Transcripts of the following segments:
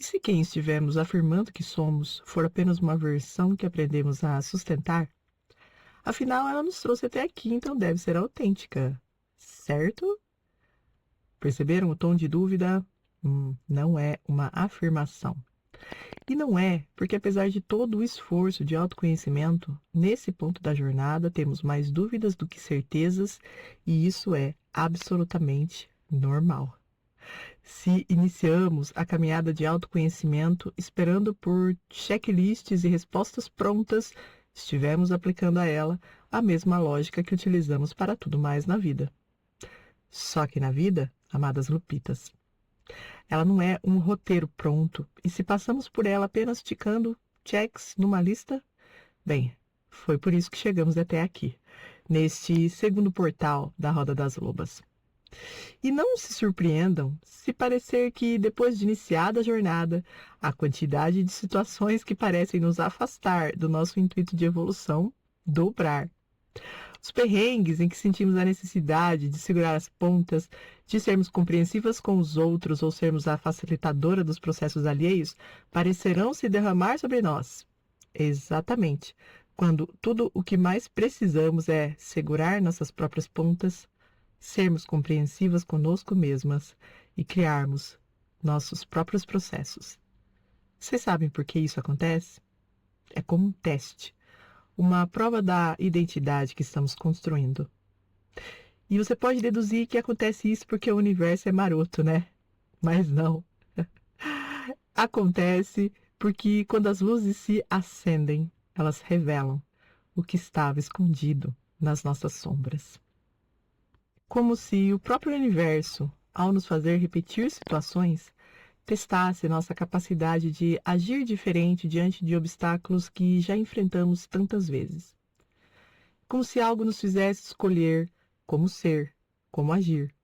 E se quem estivermos afirmando que somos for apenas uma versão que aprendemos a sustentar? Afinal, ela nos trouxe até aqui, então deve ser autêntica, certo? Perceberam o tom de dúvida? Não é uma afirmação. E não é, porque apesar de todo o esforço de autoconhecimento, nesse ponto da jornada temos mais dúvidas do que certezas, e isso é absolutamente normal. Se iniciamos a caminhada de autoconhecimento esperando por checklists e respostas prontas, estivemos aplicando a ela a mesma lógica que utilizamos para tudo mais na vida. Só que na vida, amadas lupitas, ela não é um roteiro pronto, e se passamos por ela apenas ticando checks numa lista, bem, foi por isso que chegamos até aqui, neste segundo portal da Roda das Lobas. E não se surpreendam se parecer que, depois de iniciada a jornada, a quantidade de situações que parecem nos afastar do nosso intuito de evolução dobrar. Os perrengues em que sentimos a necessidade de segurar as pontas, de sermos compreensivas com os outros ou sermos a facilitadora dos processos alheios, parecerão se derramar sobre nós. Exatamente, quando tudo o que mais precisamos é segurar nossas próprias pontas, sermos compreensivas conosco mesmas e criarmos nossos próprios processos. Vocês sabem por que isso acontece? É como um teste, uma prova da identidade que estamos construindo. E você pode deduzir que acontece isso porque o universo é maroto, né? Mas não. Acontece porque quando as luzes se acendem, elas revelam o que estava escondido nas nossas sombras. Como se o próprio universo, ao nos fazer repetir situações, testasse nossa capacidade de agir diferente diante de obstáculos que já enfrentamos tantas vezes. Como se algo nos fizesse escolher como ser, como agir,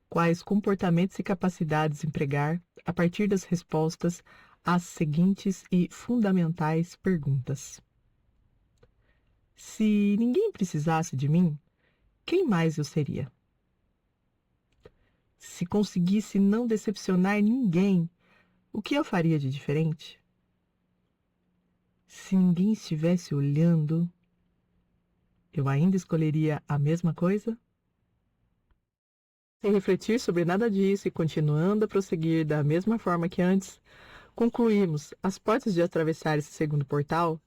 quais comportamentos e capacidades empregar a partir das respostas às seguintes e fundamentais perguntas. Se ninguém precisasse de mim, quem mais eu seria? Se conseguisse não decepcionar ninguém, o que eu faria de diferente? Se ninguém estivesse olhando, eu ainda escolheria a mesma coisa? Sem refletir sobre nada disso e continuando a prosseguir da mesma forma que antes, concluímos, às portas de atravessar esse segundo portal,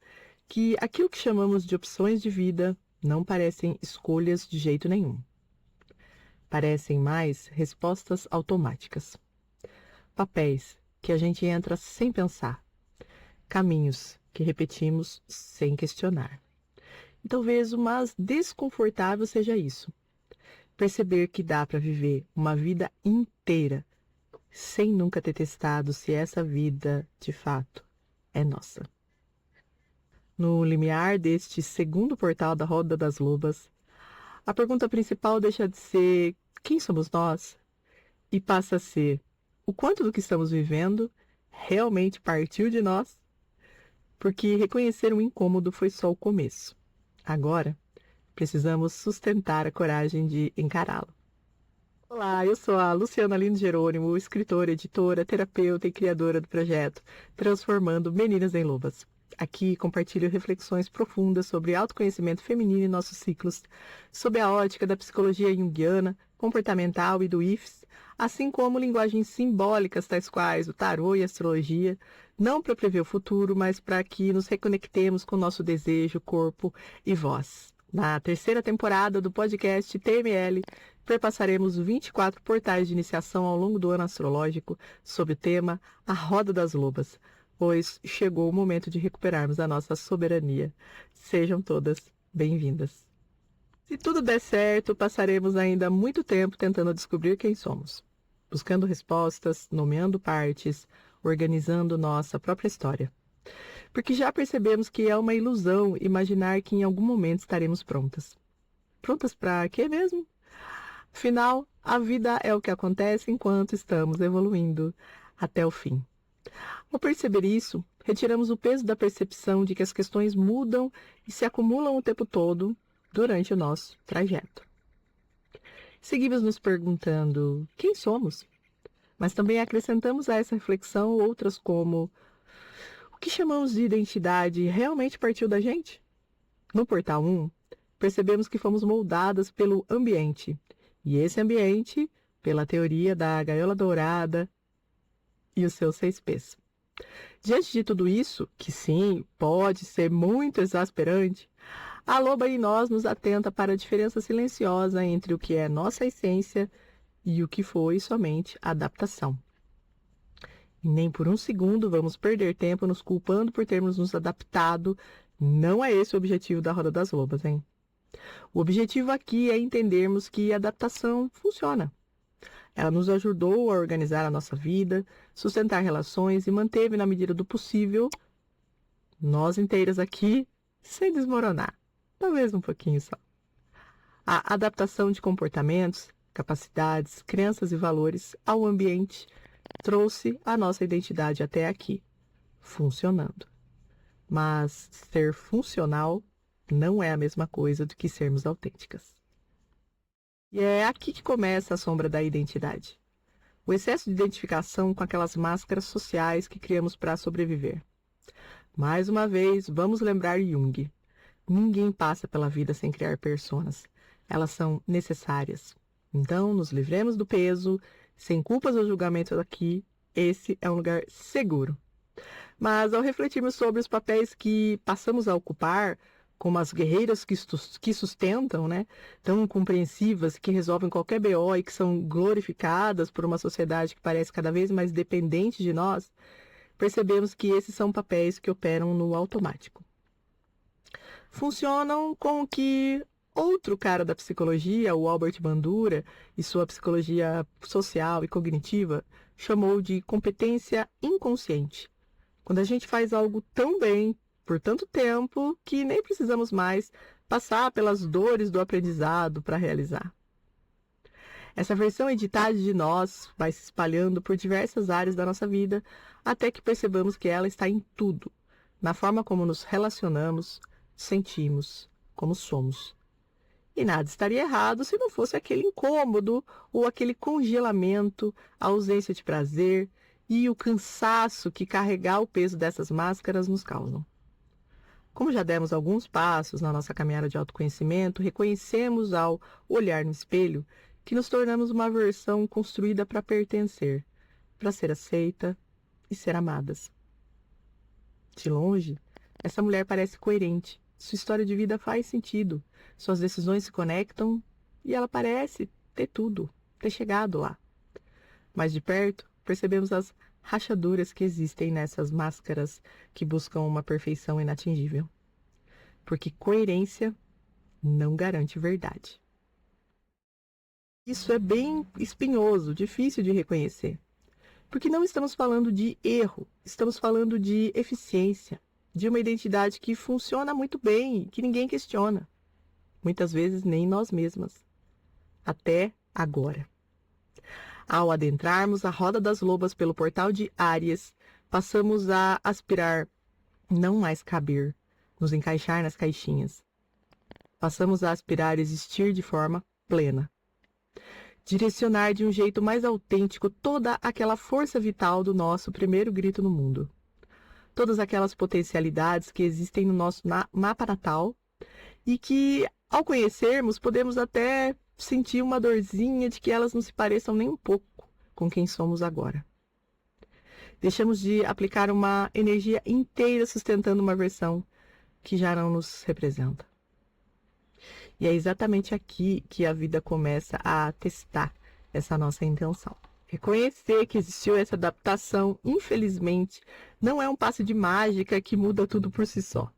que aquilo que chamamos de opções de vida não parecem escolhas de jeito nenhum. Parecem mais respostas automáticas. Papéis que a gente entra sem pensar. Caminhos que repetimos sem questionar. E talvez o mais desconfortável seja isso. Perceber que dá para viver uma vida inteira sem nunca ter testado se essa vida, de fato, é nossa. No limiar deste segundo portal da Roda das Lobas, a pergunta principal deixa de ser quem somos nós e passa a ser o quanto do que estamos vivendo realmente partiu de nós, porque reconhecer um incômodo foi só o começo. Agora, precisamos sustentar a coragem de encará-lo. Olá, eu sou a Luciana Lino Jerônimo, escritora, editora, terapeuta e criadora do projeto Transformando Meninas em Lobas. Aqui compartilho reflexões profundas sobre autoconhecimento feminino e nossos ciclos, sob a ótica da psicologia junguiana, comportamental e do IFES, assim como linguagens simbólicas tais quais o tarô e a astrologia, não para prever o futuro, mas para que nos reconectemos com nosso desejo, corpo e voz. Na terceira temporada do podcast TML, perpassaremos 24 portais de iniciação ao longo do ano astrológico sob o tema A Roda das Lobas, pois chegou o momento de recuperarmos a nossa soberania. Sejam todas bem-vindas. Se tudo der certo, passaremos ainda muito tempo tentando descobrir quem somos, buscando respostas, nomeando partes, organizando nossa própria história. Porque já percebemos que é uma ilusão imaginar que em algum momento estaremos prontas. Prontas para quê mesmo? Afinal, a vida é o que acontece enquanto estamos evoluindo até o fim. Ao perceber isso, retiramos o peso da percepção de que as questões mudam e se acumulam o tempo todo durante o nosso trajeto. Seguimos nos perguntando quem somos? Mas também acrescentamos a essa reflexão outras como: o que chamamos de identidade realmente partiu da gente? No portal 1, percebemos que fomos moldadas pelo ambiente, e esse ambiente pela teoria da gaiola dourada e os seus 6 P's. Diante de tudo isso, que sim, pode ser muito exasperante, a loba em nós nos atenta para a diferença silenciosa entre o que é nossa essência e o que foi somente adaptação. E nem por um segundo vamos perder tempo nos culpando por termos nos adaptado. Não é esse o objetivo da Roda das Lobas, hein? O objetivo aqui é entendermos que a adaptação funciona. Ela nos ajudou a organizar a nossa vida, sustentar relações e manteve, na medida do possível, nós inteiras aqui, sem desmoronar. Talvez um pouquinho só. A adaptação de comportamentos, capacidades, crenças e valores ao ambiente trouxe a nossa identidade até aqui, funcionando. Mas ser funcional não é a mesma coisa do que sermos autênticas. E é aqui que começa a sombra da identidade. O excesso de identificação com aquelas máscaras sociais que criamos para sobreviver. Mais uma vez, vamos lembrar Jung. Ninguém passa pela vida sem criar personas. Elas são necessárias. Então, nos livremos do peso, sem culpas ou julgamentos aqui. Esse é um lugar seguro. Mas ao refletirmos sobre os papéis que passamos a ocupar, como as guerreiras que sustentam, né, tão compreensivas, que resolvem qualquer BO e que são glorificadas por uma sociedade que parece cada vez mais dependente de nós, percebemos que esses são papéis que operam no automático. Funcionam com o que outro cara da psicologia, o Albert Bandura, e sua psicologia social e cognitiva, chamou de competência inconsciente. Quando a gente faz algo tão bem, por tanto tempo, que nem precisamos mais passar pelas dores do aprendizado para realizar. Essa versão editada de nós vai se espalhando por diversas áreas da nossa vida, até que percebamos que ela está em tudo, na forma como nos relacionamos, sentimos, como somos. E nada estaria errado se não fosse aquele incômodo ou aquele congelamento, a ausência de prazer e o cansaço que carregar o peso dessas máscaras nos causam. Como já demos alguns passos na nossa caminhada de autoconhecimento, reconhecemos ao olhar no espelho que nos tornamos uma versão construída para pertencer, para ser aceita e ser amadas. De longe, essa mulher parece coerente, sua história de vida faz sentido, suas decisões se conectam e ela parece ter tudo, ter chegado lá. Mas de perto, percebemos as rachaduras que existem nessas máscaras que buscam uma perfeição inatingível. Porque coerência não garante verdade. Isso é bem espinhoso, difícil de reconhecer. Porque não estamos falando de erro, estamos falando de eficiência, de uma identidade que funciona muito bem, que ninguém questiona. Muitas vezes nem nós mesmas. Até agora. Ao adentrarmos a Roda das Lobas pelo portal de Áries, passamos a aspirar, não mais caber, nos encaixar nas caixinhas. Passamos a aspirar existir de forma plena. Direcionar de um jeito mais autêntico toda aquela força vital do nosso primeiro grito no mundo. Todas aquelas potencialidades que existem no nosso mapa natal e que, ao conhecermos, podemos até sentir uma dorzinha de que elas não se pareçam nem um pouco com quem somos agora. Deixamos de aplicar uma energia inteira sustentando uma versão que já não nos representa. E é exatamente aqui que a vida começa a testar essa nossa intenção. Reconhecer que existiu essa adaptação, infelizmente, não é um passe de mágica que muda tudo por si só.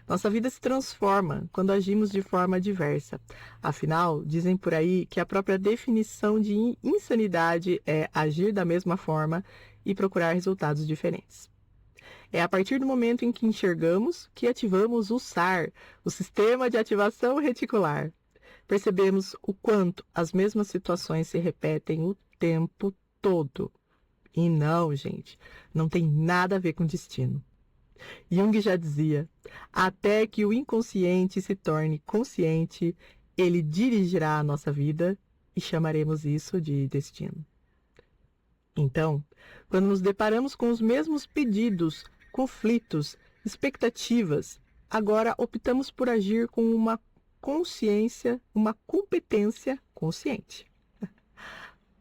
Nossa vida se transforma quando agimos de forma diversa. Afinal, dizem por aí que a própria definição de insanidade é agir da mesma forma e procurar resultados diferentes. É a partir do momento em que enxergamos que ativamos o SAR, o Sistema de Ativação Reticular. Percebemos o quanto as mesmas situações se repetem o tempo todo. E não, gente, não tem nada a ver com destino. Jung já dizia, até que o inconsciente se torne consciente, ele dirigirá a nossa vida e chamaremos isso de destino. Então, quando nos deparamos com os mesmos pedidos, conflitos, expectativas, agora optamos por agir com uma consciência, uma competência consciente.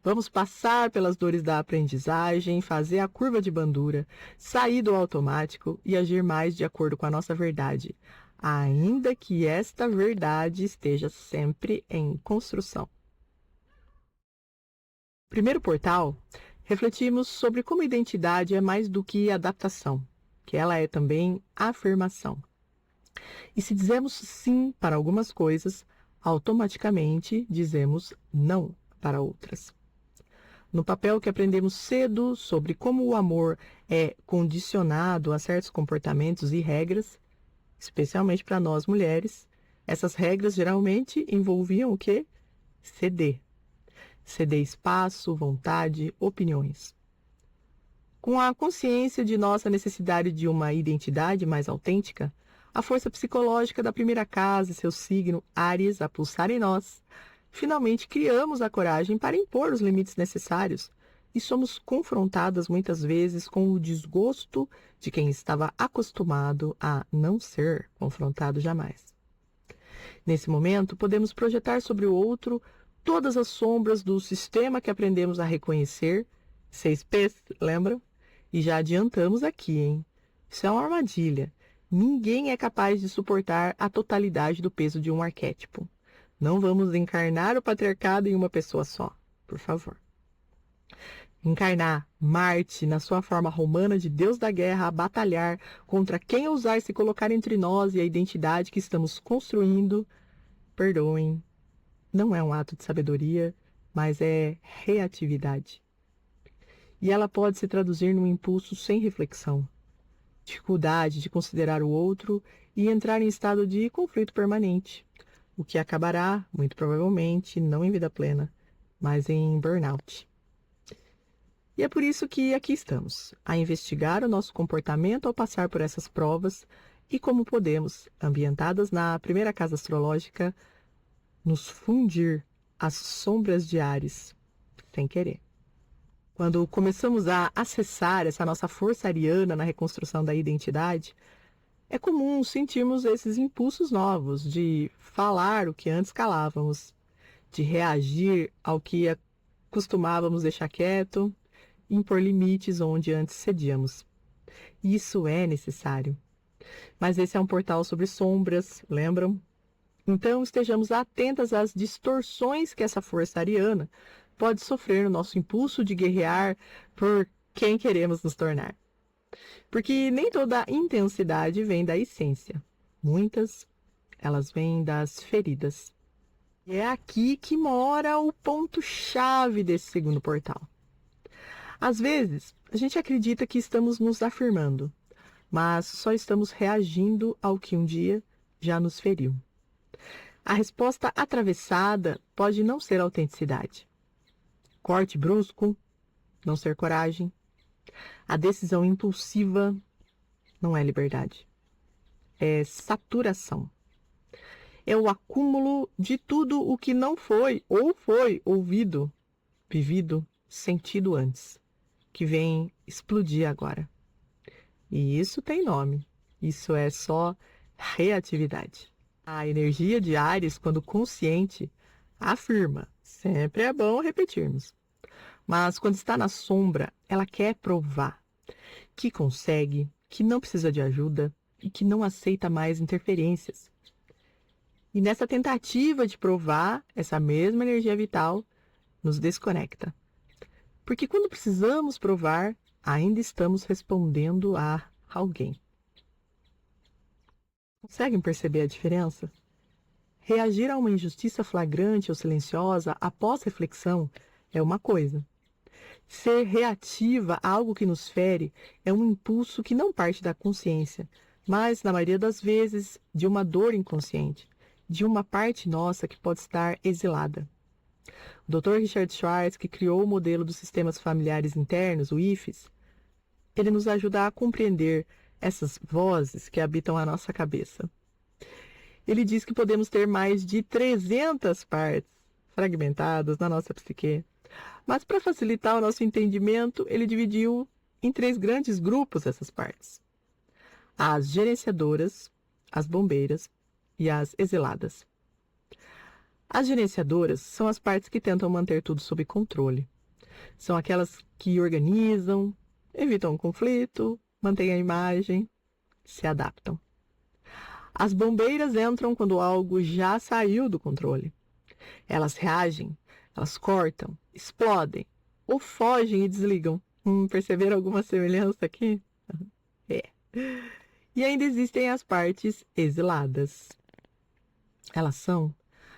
Vamos passar pelas dores da aprendizagem, fazer a curva de Bandura, sair do automático e agir mais de acordo com a nossa verdade, ainda que esta verdade esteja sempre em construção. Primeiro portal, refletimos sobre como a identidade é mais do que adaptação, que ela é também afirmação. E se dizemos sim para algumas coisas, automaticamente dizemos não para outras. No papel que aprendemos cedo sobre como o amor é condicionado a certos comportamentos e regras, especialmente para nós mulheres, essas regras geralmente envolviam o quê? Ceder. Ceder espaço, vontade, opiniões. Com a consciência de nossa necessidade de uma identidade mais autêntica, a força psicológica da primeira casa e seu signo, Áries, a pulsar em nós, finalmente criamos a coragem para impor os limites necessários e somos confrontadas muitas vezes com o desgosto de quem estava acostumado a não ser confrontado jamais. Nesse momento, podemos projetar sobre o outro todas as sombras do sistema que aprendemos a reconhecer. 6Ps, lembram? E já adiantamos aqui, hein? Isso é uma armadilha. Ninguém é capaz de suportar a totalidade do peso de um arquétipo. Não vamos encarnar o patriarcado em uma pessoa só, por favor. Encarnar Marte na sua forma romana de Deus da guerra a batalhar contra quem ousar se colocar entre nós e a identidade que estamos construindo, perdoem, não é um ato de sabedoria, mas é reatividade. E ela pode se traduzir num impulso sem reflexão, dificuldade de considerar o outro e entrar em estado de conflito permanente, o que acabará, muito provavelmente, não em vida plena, mas em burnout. E é por isso que aqui estamos, a investigar o nosso comportamento ao passar por essas provas e como podemos, ambientadas na primeira casa astrológica, nos fundir às sombras de Áries, sem querer. Quando começamos a acessar essa nossa força ariana na reconstrução da identidade, é comum sentirmos esses impulsos novos de falar o que antes calávamos, de reagir ao que costumávamos deixar quieto, impor limites onde antes cedíamos. Isso é necessário. Mas esse é um portal sobre sombras, lembram? Então estejamos atentas às distorções que essa força ariana pode sofrer no nosso impulso de guerrear por quem queremos nos tornar. Porque nem toda intensidade vem da essência. Muitas, elas vêm das feridas. E é aqui que mora o ponto-chave desse segundo portal. Às vezes, a gente acredita que estamos nos afirmando, mas só estamos reagindo ao que um dia já nos feriu. A resposta atravessada pode não ser autenticidade. Corte brusco, não ser coragem. A decisão impulsiva não é liberdade. É saturação. É o acúmulo de tudo o que não foi ou foi ouvido, vivido, sentido antes, que vem explodir agora. E isso tem nome. Isso é só reatividade. A energia de Áries, quando consciente, afirma. Sempre é bom repetirmos. Mas quando está na sombra, ela quer provar que consegue, que não precisa de ajuda e que não aceita mais interferências. E nessa tentativa de provar essa mesma energia vital, nos desconecta. Porque quando precisamos provar, ainda estamos respondendo a alguém. Conseguem perceber a diferença? Reagir a uma injustiça flagrante ou silenciosa após reflexão é uma coisa. Ser reativa a algo que nos fere é um impulso que não parte da consciência, mas, na maioria das vezes, de uma dor inconsciente, de uma parte nossa que pode estar exilada. O Dr. Richard Schwartz, que criou o modelo dos sistemas familiares internos, o IFES, ele nos ajuda a compreender essas vozes que habitam a nossa cabeça. Ele diz que podemos ter mais de 300 partes fragmentadas na nossa psique, Mas para facilitar o nosso entendimento, ele dividiu em 3 grandes grupos essas partes: as gerenciadoras, as bombeiras e as exiladas. As gerenciadoras são as partes que tentam manter tudo sob controle. São aquelas que organizam, evitam conflito, mantêm a imagem, se adaptam. As bombeiras entram quando algo já saiu do controle. Elas reagem, elas cortam, explodem ou fogem e desligam. Perceberam alguma semelhança aqui? É. E ainda existem as partes exiladas. Elas são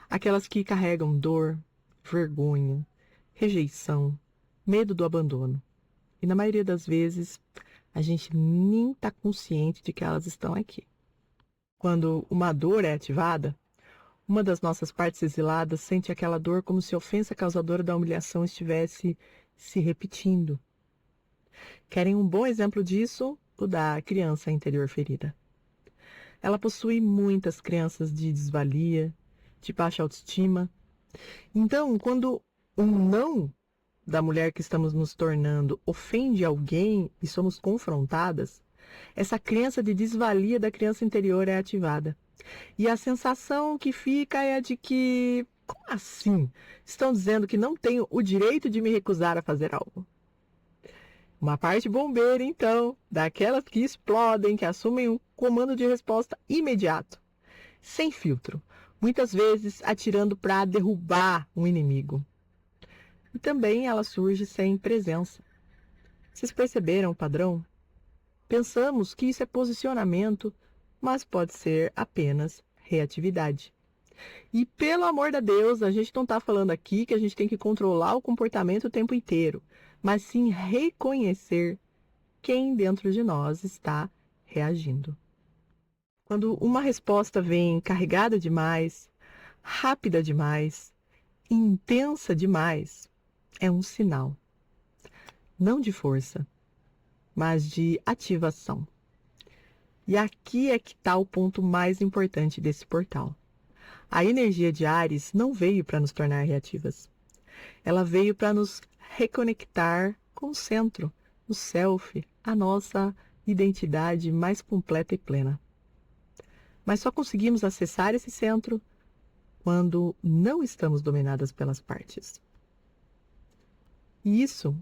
aquelas que carregam dor, vergonha, rejeição, medo do abandono. E na maioria das vezes, a gente nem está consciente de que elas estão aqui. Quando uma dor é ativada, uma das nossas partes exiladas sente aquela dor como se a ofensa causadora da humilhação estivesse se repetindo. Querem um bom exemplo disso? O da criança interior ferida. Ela possui muitas crenças de desvalia, de baixa autoestima. Então, quando um não da mulher que estamos nos tornando ofende alguém e somos confrontadas, essa crença de desvalia da criança interior é ativada. E a sensação que fica é a de que, como assim? Estão dizendo que não tenho o direito de me recusar a fazer algo. Uma parte bombeira, então, daquelas que explodem, que assumem um comando de resposta imediato, sem filtro, muitas vezes atirando para derrubar um inimigo. E também ela surge sem presença. Vocês perceberam o padrão? Pensamos que isso é posicionamento, mas pode ser apenas reatividade. E pelo amor de Deus, a gente não está falando aqui que a gente tem que controlar o comportamento o tempo inteiro, mas sim reconhecer quem dentro de nós está reagindo. Quando uma resposta vem carregada demais, rápida demais, intensa demais, é um sinal, não de força, mas de ativação. E aqui é que está o ponto mais importante desse portal. A energia de Áries não veio para nos tornar reativas. Ela veio para nos reconectar com o centro, o self, a nossa identidade mais completa e plena. Mas só conseguimos acessar esse centro quando não estamos dominadas pelas partes. E isso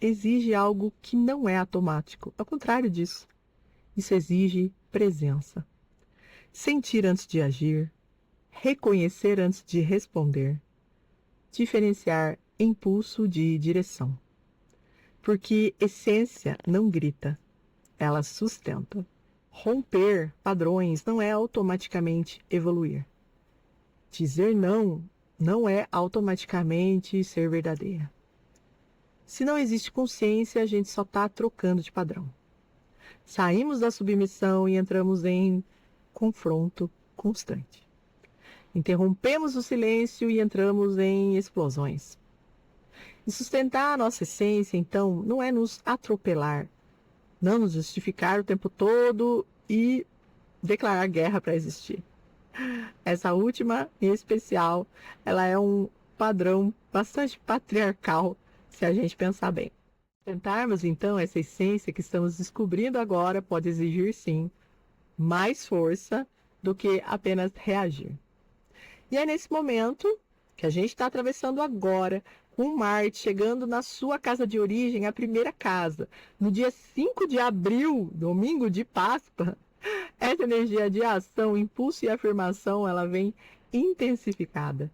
exige algo que não é automático, ao contrário disso. Isso exige presença. Sentir antes de agir, reconhecer antes de responder, diferenciar impulso de direção. Porque essência não grita, ela sustenta. Romper padrões não é automaticamente evoluir. Dizer não não é automaticamente ser verdadeira. Se não existe consciência, a gente só está trocando de padrão. Saímos da submissão e entramos em confronto constante. Interrompemos o silêncio e entramos em explosões. E sustentar a nossa essência, então, não é nos atropelar, não nos justificar o tempo todo e declarar guerra para existir. Essa última, em especial, ela é um padrão bastante patriarcal, se a gente pensar bem. Tentarmos, então, essa essência que estamos descobrindo agora pode exigir, sim, mais força do que apenas reagir. E é nesse momento que a gente está atravessando agora, com Marte chegando na sua casa de origem, a primeira casa, no dia 5 de abril, domingo de Páscoa, essa energia de ação, impulso e afirmação, ela vem intensificada.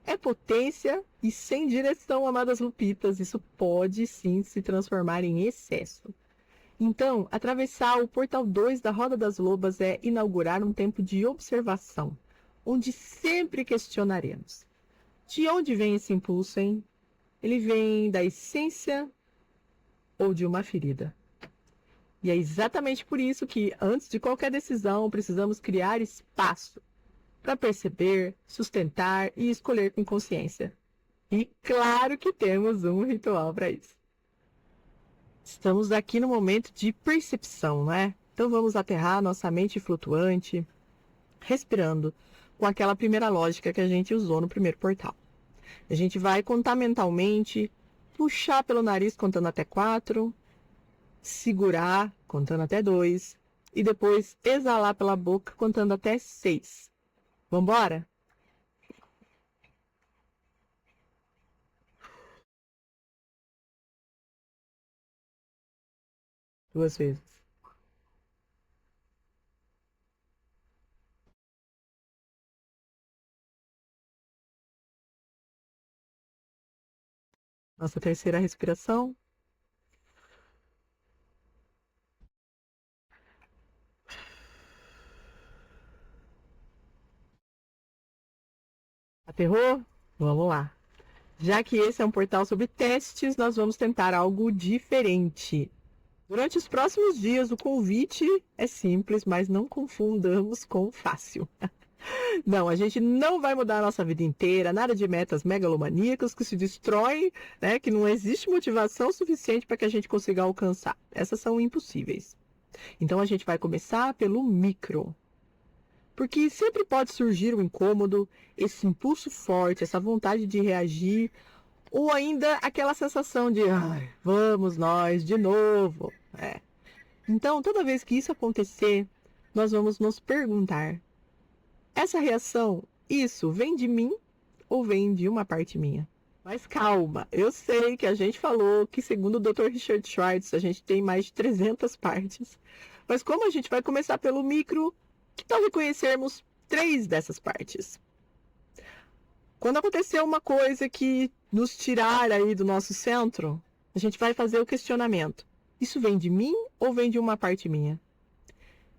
É potência e sem direção, amadas lupitas, isso pode sim se transformar em excesso. Então, atravessar o portal 2 da Roda das Lobas é inaugurar um tempo de observação, onde sempre questionaremos. De onde vem esse impulso, hein? Ele vem da essência ou de uma ferida? E é exatamente por isso que, antes de qualquer decisão, precisamos criar espaço para perceber, sustentar e escolher com consciência. E claro que temos um ritual para isso. Estamos aqui no momento de percepção, não é? Então vamos aterrar nossa mente flutuante, respirando com aquela primeira lógica que a gente usou no primeiro portal. A gente vai contar mentalmente, puxar pelo nariz contando até 4, segurar contando até 2 e depois exalar pela boca contando até 6. Vamos embora? Duas vezes. Nossa terceira respiração. Aterrou? Vamos lá. Já que esse é um portal sobre testes, nós vamos tentar algo diferente. Durante os próximos dias, o convite é simples, mas não confundamos com fácil. Não, a gente não vai mudar a nossa vida inteira, nada de metas megalomaníacas que se destroem, né, que não existe motivação suficiente para que a gente consiga alcançar. Essas são impossíveis. Então a gente vai começar pelo micro. Porque sempre pode surgir um incômodo, esse impulso forte, essa vontade de reagir, ou ainda aquela sensação de, ai, vamos nós de novo. Então, toda vez que isso acontecer, nós vamos nos perguntar: essa reação, isso vem de mim ou vem de uma parte minha? Mas calma, eu sei que a gente falou que, segundo o Dr. Richard Schwartz, a gente tem mais de 300 partes. Mas como a gente vai começar pelo micro, que tal reconhecermos 3 dessas partes? Quando acontecer uma coisa que nos tirar aí do nosso centro, a gente vai fazer o questionamento: isso vem de mim ou vem de uma parte minha?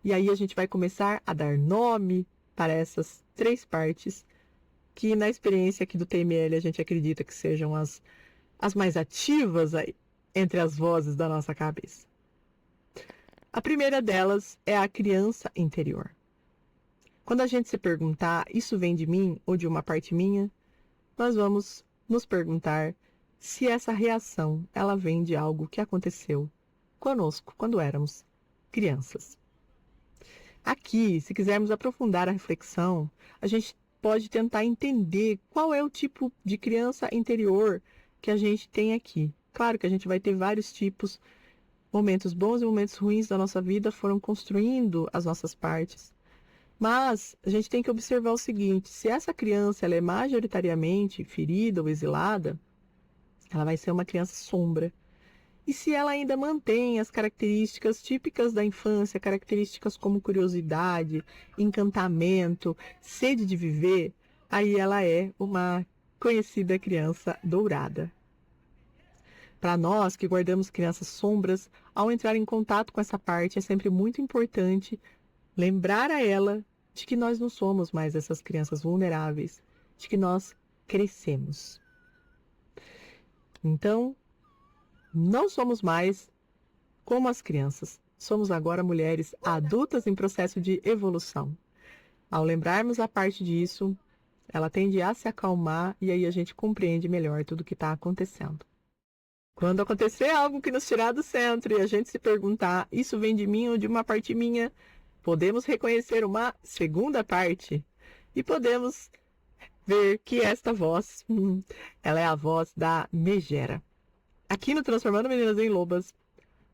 E aí a gente vai começar a dar nome para essas 3 partes, que na experiência aqui do TML a gente acredita que sejam as mais ativas aí, entre as vozes da nossa cabeça. A primeira delas é a criança interior. Quando a gente se perguntar, isso vem de mim ou de uma parte minha, nós vamos nos perguntar se essa reação ela vem de algo que aconteceu conosco quando éramos crianças. Aqui, se quisermos aprofundar a reflexão, a gente pode tentar entender qual é o tipo de criança interior que a gente tem aqui. Claro que a gente vai ter vários tipos, momentos bons e momentos ruins da nossa vida foram construindo as nossas partes. Mas a gente tem que observar o seguinte: se essa criança ela é majoritariamente ferida ou exilada, ela vai ser uma criança sombra. E se ela ainda mantém as características típicas da infância, características como curiosidade, encantamento, sede de viver, aí ela é uma conhecida criança dourada. Para nós que guardamos crianças sombras, ao entrar em contato com essa parte, é sempre muito importante lembrar a ela de que nós não somos mais essas crianças vulneráveis, de que nós crescemos. Então, não somos mais como as crianças. Somos agora mulheres adultas em processo de evolução. Ao lembrarmos a parte disso, ela tende a se acalmar e aí a gente compreende melhor tudo o que está acontecendo. Quando acontecer algo que nos tirar do centro e a gente se perguntar, isso vem de mim ou de uma parte minha, podemos reconhecer uma segunda parte e podemos ver que esta voz, ela é a voz da Megera. Aqui no Transformando Meninas em Lobas,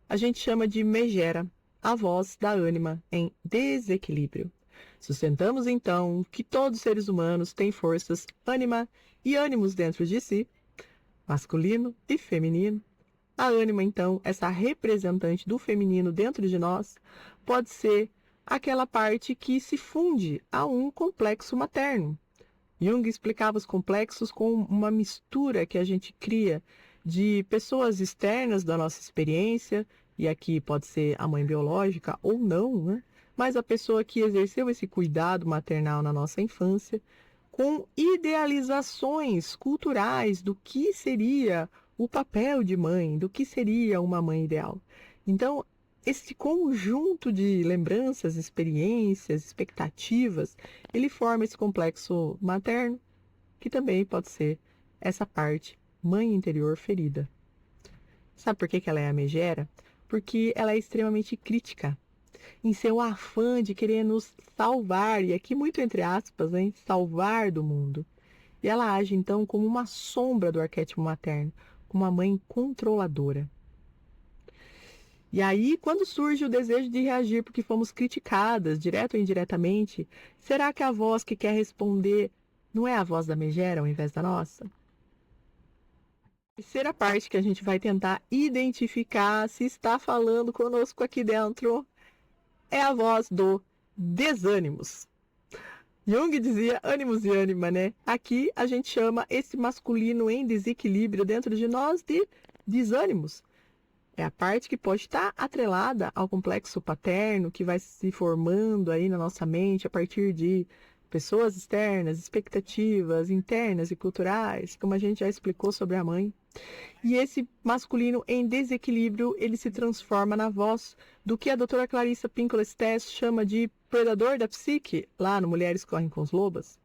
a gente chama de Megera, a voz da ânima em desequilíbrio. Sustentamos então que todos os seres humanos têm forças ânima e ânimos dentro de si, masculino e feminino. A ânima, então, essa representante do feminino dentro de nós, pode ser aquela parte que se funde a um complexo materno. Jung explicava os complexos com uma mistura que a gente cria de pessoas externas da nossa experiência, e aqui pode ser a mãe biológica ou não, né? Mas a pessoa que exerceu esse cuidado maternal na nossa infância, com idealizações culturais do que seria o papel de mãe, do que seria uma mãe ideal. Então, esse conjunto de lembranças, experiências, expectativas, ele forma esse complexo materno, que também pode ser essa parte mãe interior ferida. Sabe por que ela é a megera? Porque ela é extremamente crítica. Em seu afã de querer nos salvar, e aqui muito entre aspas, hein? Salvar do mundo. E ela age, então, como uma sombra do arquétipo materno, como uma mãe controladora. E aí, quando surge o desejo de reagir porque fomos criticadas, direto ou indiretamente, será que a voz que quer responder não é a voz da megera ao invés da nossa? A terceira parte que a gente vai tentar identificar se está falando conosco aqui dentro é a voz do desânimos. Jung dizia ânimos e ânima, né? Aqui a gente chama esse masculino em desequilíbrio dentro de nós de desânimos. É a parte que pode estar atrelada ao complexo paterno que vai se formando aí na nossa mente a partir de pessoas externas, expectativas internas e culturais, como a gente já explicou sobre a mãe. E esse masculino em desequilíbrio, ele se transforma na voz do que a doutora Clarissa Pinkola Estés chama de predador da psique, lá no Mulheres Correm com os Lobos,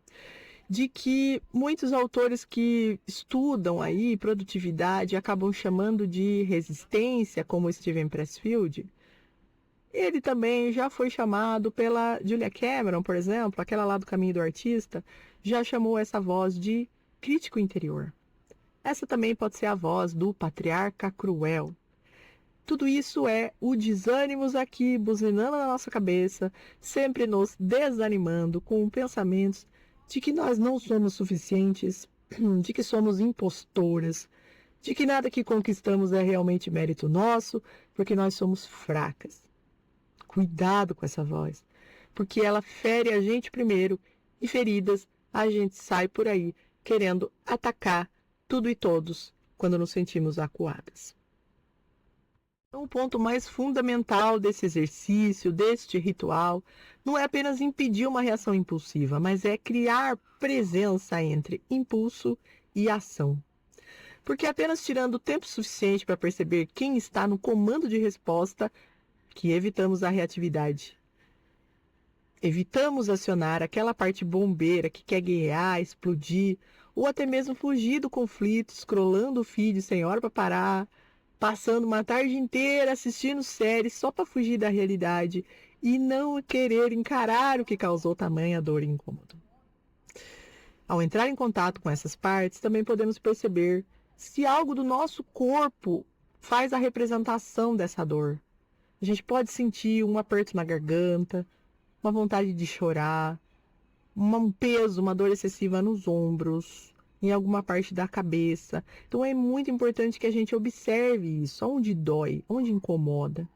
de que muitos autores que estudam aí produtividade acabam chamando de resistência, como Steven Pressfield. Ele também já foi chamado pela Julia Cameron, por exemplo, aquela lá do Caminho do Artista, já chamou essa voz de crítico interior. Essa também pode ser a voz do patriarca cruel. Tudo isso é o desânimos aqui, buzinando na nossa cabeça, sempre nos desanimando com pensamentos de que nós não somos suficientes, de que somos impostoras, de que nada que conquistamos é realmente mérito nosso, porque nós somos fracas. Cuidado com essa voz, porque ela fere a gente primeiro e feridas a gente sai por aí querendo atacar tudo e todos quando nos sentimos acuadas. Então, o ponto mais fundamental desse exercício, deste ritual, não é apenas impedir uma reação impulsiva, mas é criar presença entre impulso e ação. Porque apenas tirando tempo suficiente para perceber quem está no comando de resposta, que evitamos a reatividade. Evitamos acionar aquela parte bombeira que quer guerrear, explodir, ou até mesmo fugir do conflito, scrollando o feed sem hora para parar, passando uma tarde inteira assistindo séries só para fugir da realidade e não querer encarar o que causou tamanha dor e incômodo. Ao entrar em contato com essas partes, também podemos perceber se algo do nosso corpo faz a representação dessa dor. A gente pode sentir um aperto na garganta, uma vontade de chorar, um peso, uma dor excessiva nos ombros, em alguma parte da cabeça. Então é muito importante que a gente observe isso, onde dói, onde incomoda.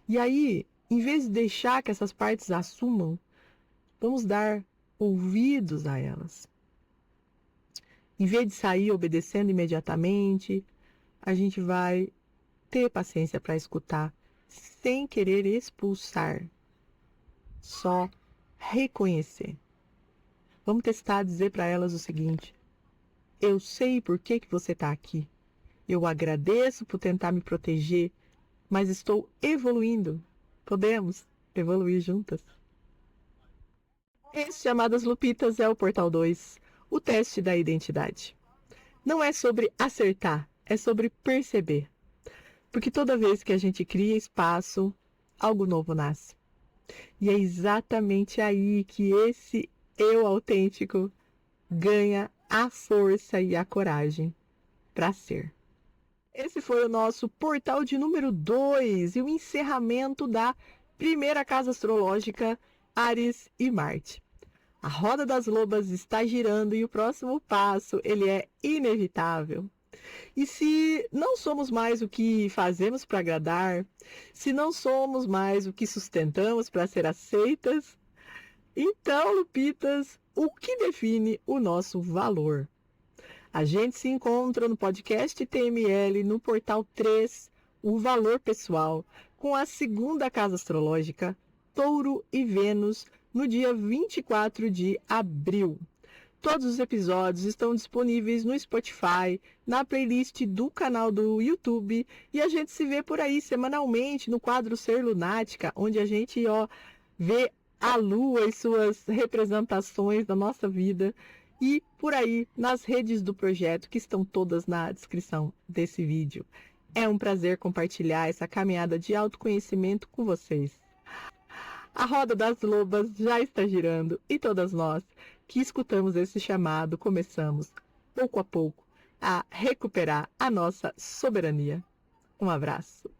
E aí, em vez de deixar que essas partes assumam, vamos dar ouvidos a elas. Em vez de sair obedecendo imediatamente, a gente vai ter paciência para escutar, sem querer expulsar, só reconhecer. Vamos testar dizer para elas o seguinte: eu sei por que você está aqui. Eu agradeço por tentar me proteger, mas estou evoluindo. Podemos evoluir juntas? Esse, amadas Lupitas, é o Portal 2, o teste da identidade. Não é sobre acertar, é sobre perceber. Porque toda vez que a gente cria espaço, algo novo nasce. E é exatamente aí que esse eu autêntico ganha a força e a coragem para ser. Esse foi o nosso portal de número 2 e o encerramento da primeira casa astrológica, Áries e Marte. A roda das lobas está girando e o próximo passo, ele é inevitável. E se não somos mais o que fazemos para agradar, se não somos mais o que sustentamos para ser aceitas, então, Lupitas, o que define o nosso valor? A gente se encontra no podcast TML, no portal 3, o valor pessoal, com a segunda casa astrológica, Touro e Vênus, no dia 24 de abril. Todos os episódios estão disponíveis no Spotify, na playlist do canal do YouTube, e a gente se vê por aí semanalmente no quadro Ser Lunática, onde a gente vê a lua e suas representações da nossa vida, e por aí nas redes do projeto, que estão todas na descrição desse vídeo. É um prazer compartilhar essa caminhada de autoconhecimento com vocês. A roda das lobas já está girando e todas nós que escutamos esse chamado, começamos, pouco a pouco, a recuperar a nossa soberania. Um abraço.